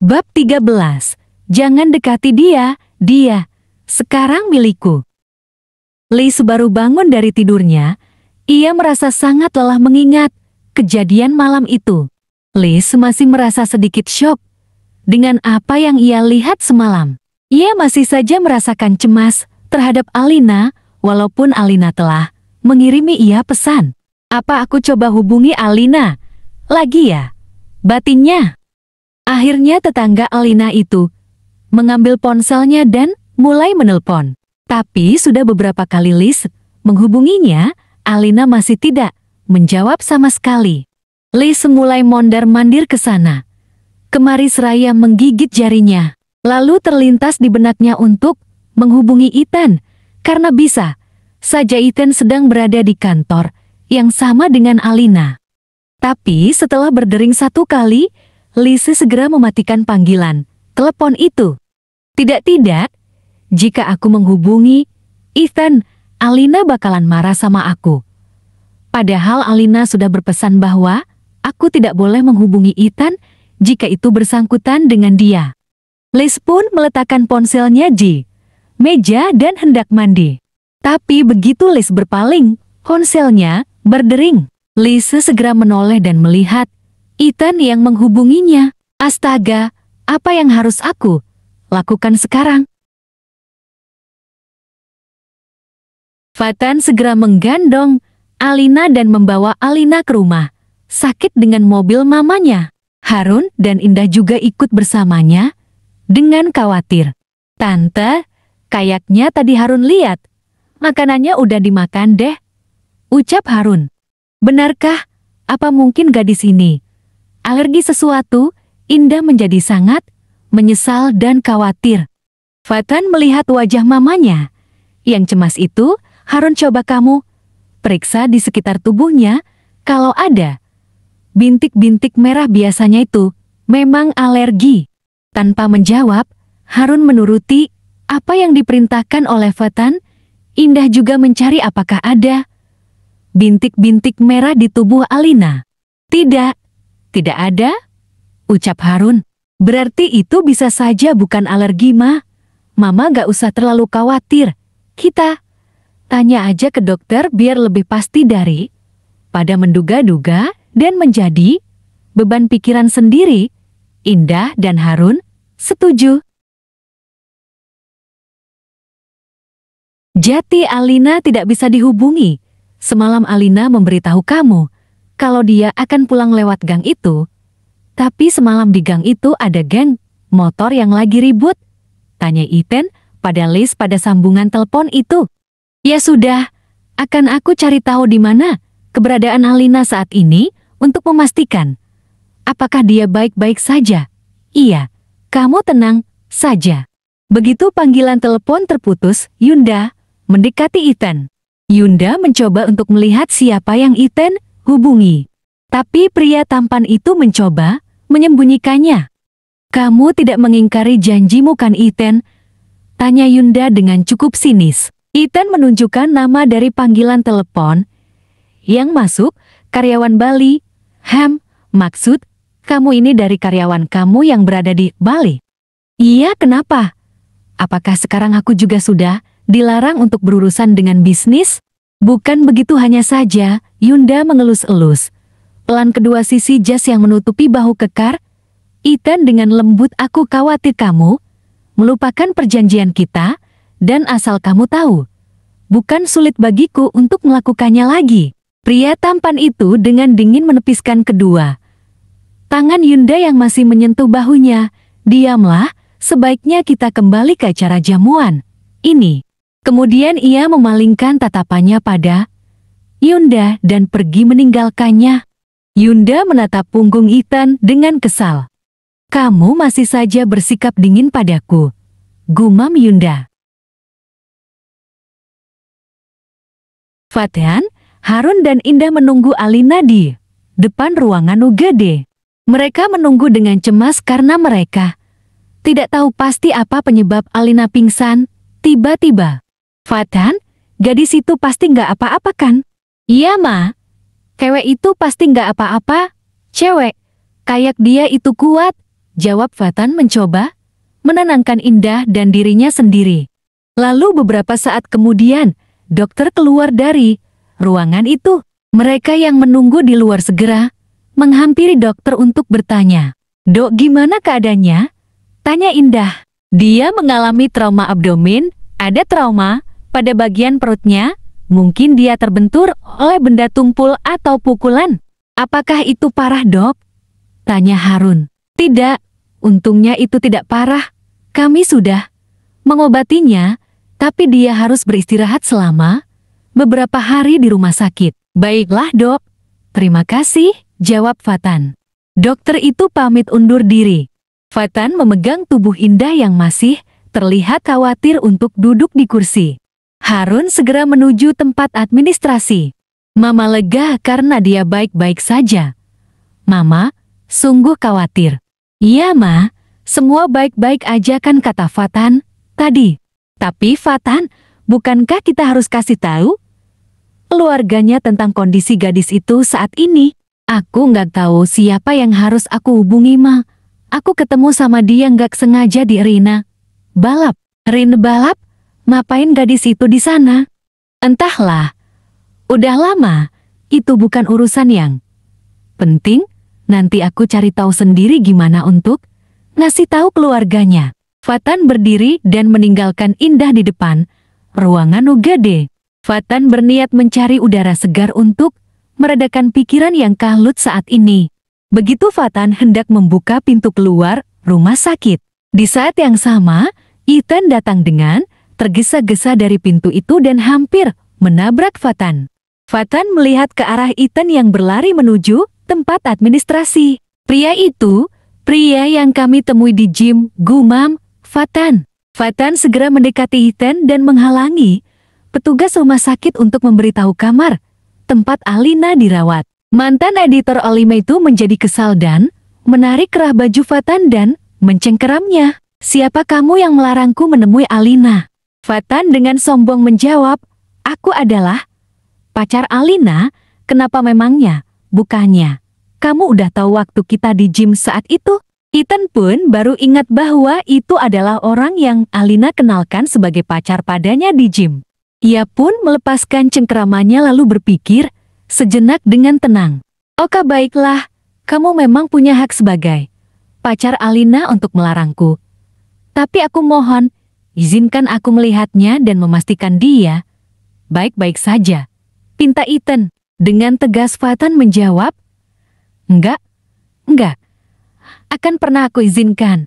Bab 13. Jangan dekati dia, dia sekarang milikku. Liz baru bangun dari tidurnya. Ia merasa sangat lelah mengingat kejadian malam itu. Liz masih merasa sedikit syok dengan apa yang ia lihat semalam. Ia masih saja merasakan cemas terhadap Alina, walaupun Alina telah mengirimi ia pesan. Apa aku coba hubungi Alina lagi ya? Batinnya. Akhirnya tetangga Alina itu mengambil ponselnya dan mulai menelpon. Tapi sudah beberapa kali Liz menghubunginya, Alina masih tidak menjawab sama sekali. Liz mulai mondar-mandir ke sana kemari seraya menggigit jarinya. Lalu terlintas di benaknya untuk menghubungi Ethan, karena bisa saja Ethan sedang berada di kantor yang sama dengan Alina. Tapi setelah berdering satu kali, Liz segera mematikan panggilan telepon itu. Tidak, jika aku menghubungi Ethan, Alina bakalan marah sama aku. Padahal Alina sudah berpesan bahwa aku tidak boleh menghubungi Ethan jika itu bersangkutan dengan dia. Liz pun meletakkan ponselnya di meja dan hendak mandi. Tapi begitu Liz berpaling, ponselnya berdering. Liz segera menoleh dan melihat Ethan yang menghubunginya. Astaga, apa yang harus aku lakukan sekarang? Fatan segera menggandong Alina dan membawa Alina ke rumah sakit dengan mobil mamanya. Harun dan Indah juga ikut bersamanya dengan khawatir. Tante, kayaknya tadi Harun lihat makanannya udah dimakan deh, ucap Harun. Benarkah? Apa mungkin gadis ini alergi sesuatu? Indah menjadi sangat menyesal dan khawatir. Fatan melihat wajah mamanya yang cemas itu. Harun, coba kamu periksa di sekitar tubuhnya. Kalau ada bintik-bintik merah biasanya itu memang alergi. Tanpa menjawab, Harun menuruti apa yang diperintahkan oleh Fatan. Indah juga mencari apakah ada bintik-bintik merah di tubuh Alina. Tidak ada, ucap Harun. Berarti itu bisa saja bukan alergi, Ma. Mama gak usah terlalu khawatir. Kita tanya aja ke dokter biar lebih pasti pada menduga-duga dan menjadi beban pikiran sendiri. Indah dan Harun setuju. Jati Alina tidak bisa dihubungi. Semalam Alina memberitahu kamu kalau dia akan pulang lewat gang itu. Tapi semalam di gang itu ada geng motor yang lagi ribut, tanya Ethan pada Liz pada sambungan telepon itu. Ya sudah, akan aku cari tahu di mana keberadaan Alina saat ini untuk memastikan apakah dia baik-baik saja. Iya, kamu tenang saja. Begitu panggilan telepon terputus, Yunda mendekati Ethan. Yunda mencoba untuk melihat siapa yang Ethan hubungi. Tapi pria tampan itu mencoba menyembunyikannya. Kamu tidak mengingkari janjimu kan, Ethan? Tanya Yunda dengan cukup sinis. Ethan menunjukkan nama dari panggilan telepon yang masuk, karyawan Bali. Maksud kamu ini dari karyawan kamu yang berada di Bali? Iya, kenapa? Apakah sekarang aku juga sudah dilarang untuk berurusan dengan bisnis? Bukan begitu hanya saja, Yunda mengelus-elus pelan kedua sisi jas yang menutupi bahu kekar. Ethan dengan lembut, aku khawatir kamu melupakan perjanjian kita, dan asal kamu tahu, bukan sulit bagiku untuk melakukannya lagi. Pria tampan itu dengan dingin menepiskan kedua tangan Yunda yang masih menyentuh bahunya. Diamlah, sebaiknya kita kembali ke acara jamuan ini. Kemudian ia memalingkan tatapannya pada Yunda dan pergi meninggalkannya. Yunda menatap punggung Ethan dengan kesal. Kamu masih saja bersikap dingin padaku, gumam Yunda. Fatan, Harun dan Indah menunggu Alina di depan ruangan UGD. Mereka menunggu dengan cemas karena mereka tidak tahu pasti apa penyebab Alina pingsan. Tiba-tiba, Fatan, gadis itu pasti nggak apa-apa kan? Iya, Ma. Cewek itu pasti nggak apa-apa. Cewek kayak dia itu kuat, jawab Fatan mencoba menenangkan Indah dan dirinya sendiri. Lalu beberapa saat kemudian, dokter keluar dari ruangan itu. Mereka yang menunggu di luar segera menghampiri dokter untuk bertanya. "Dok, gimana keadaannya?" tanya Indah. "Dia mengalami trauma abdomen, ada trauma pada bagian perutnya. Mungkin dia terbentur oleh benda tumpul atau pukulan." "Apakah itu parah, Dok?" tanya Harun. "Tidak, untungnya itu tidak parah. Kami sudah mengobatinya, tapi dia harus beristirahat selama beberapa hari di rumah sakit." "Baiklah, Dok. Terima kasih," jawab Fatan. Dokter itu pamit undur diri. Fatan memegang tubuh Indah yang masih terlihat khawatir untuk duduk di kursi. Harun segera menuju tempat administrasi. Mama lega karena dia baik-baik saja. "Mama, sungguh khawatir." "Iya, Ma. Semua baik-baik aja kan," kata Fatan tadi. "Tapi Fatan, bukankah kita harus kasih tahu keluarganya tentang kondisi gadis itu saat ini?" "Aku nggak tahu siapa yang harus aku hubungi, Ma. Aku ketemu sama dia nggak sengaja di arena balap." "Arena balap? Ngapain gadis itu di sana?" "Entahlah. Udah lama. Itu bukan urusan yang penting. Nanti aku cari tahu sendiri gimana untuk ngasih tahu keluarganya." Fatan berdiri dan meninggalkan Indah di depan ruangan UGD. Fatan berniat mencari udara segar untuk meredakan pikiran yang kalut saat ini. Begitu Fatan hendak membuka pintu keluar rumah sakit. Di saat yang sama, Ethan datang dengan tergesa-gesa dari pintu itu dan hampir menabrak Fatan. Fatan melihat ke arah Ethan yang berlari menuju tempat administrasi. "Pria itu, pria yang kami temui di gym," gumam Fatan. Fatan segera mendekati Ethan dan menghalangi petugas rumah sakit untuk memberitahu kamar tempat Alina dirawat. Mantan editor Alima itu menjadi kesal dan menarik kerah baju Fatan dan mencengkeramnya. "Siapa kamu yang melarangku menemui Alina?" Fatan dengan sombong menjawab, "Aku adalah pacar Alina. Kenapa memangnya? Bukannya kamu udah tahu waktu kita di gym saat itu?" Ethan pun baru ingat bahwa itu adalah orang yang Alina kenalkan sebagai pacar padanya di gym. Ia pun melepaskan cengkeramannya lalu berpikir sejenak dengan tenang. "Oke, baiklah, kamu memang punya hak sebagai pacar Alina untuk melarangku. Tapi aku mohon, izinkan aku melihatnya dan memastikan dia baik-baik saja," pinta Ethan. Dengan tegas Fatan menjawab, Enggak, akan pernah aku izinkan.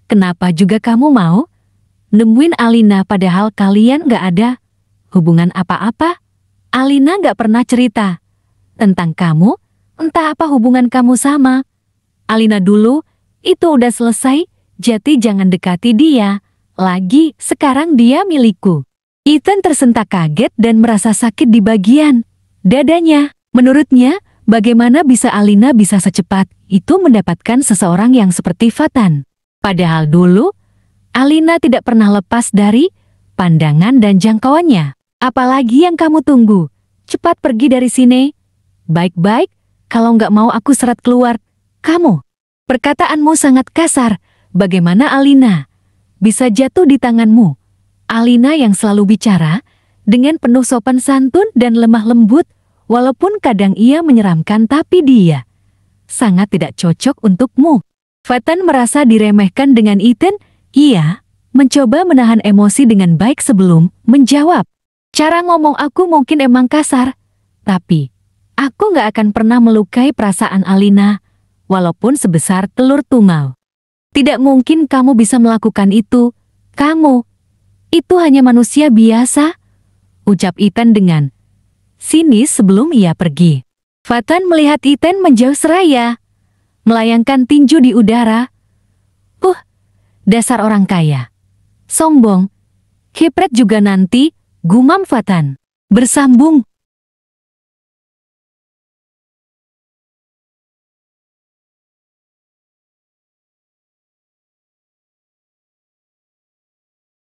Kenapa juga kamu mau nemuin Alina padahal kalian gak ada hubungan apa-apa? Alina gak pernah cerita tentang kamu, entah apa hubungan kamu sama Alina dulu, itu udah selesai, jadi jangan dekati dia lagi, sekarang dia milikku. Ethan tersentak kaget dan merasa sakit di bagian dadanya. Menurutnya, bagaimana bisa Alina bisa secepat itu mendapatkan seseorang yang seperti Fatan? Padahal dulu, Alina tidak pernah lepas dari pandangan dan jangkauannya. "Apalagi yang kamu tunggu? Cepat pergi dari sini. Baik-baik, kalau nggak mau aku seret keluar. Kamu, perkataanmu sangat kasar. Bagaimana Alina bisa jatuh di tanganmu?" Alina yang selalu bicara dengan penuh sopan santun dan lemah lembut, walaupun kadang ia menyeramkan tapi dia sangat tidak cocok untukmu. Fatan merasa diremehkan dengan Ethan. Ia mencoba menahan emosi dengan baik sebelum menjawab. "Cara ngomong aku mungkin emang kasar, tapi aku gak akan pernah melukai perasaan Alina, walaupun sebesar telur tungau. Tidak mungkin kamu bisa melakukan itu. Kamu itu hanya manusia biasa," ucap Ethan dengan sinis sebelum ia pergi. Fatan melihat Ethan menjauh seraya melayangkan tinju di udara. Dasar orang kaya. Sombong. Kepret juga nanti," gumam Fatan. Bersambung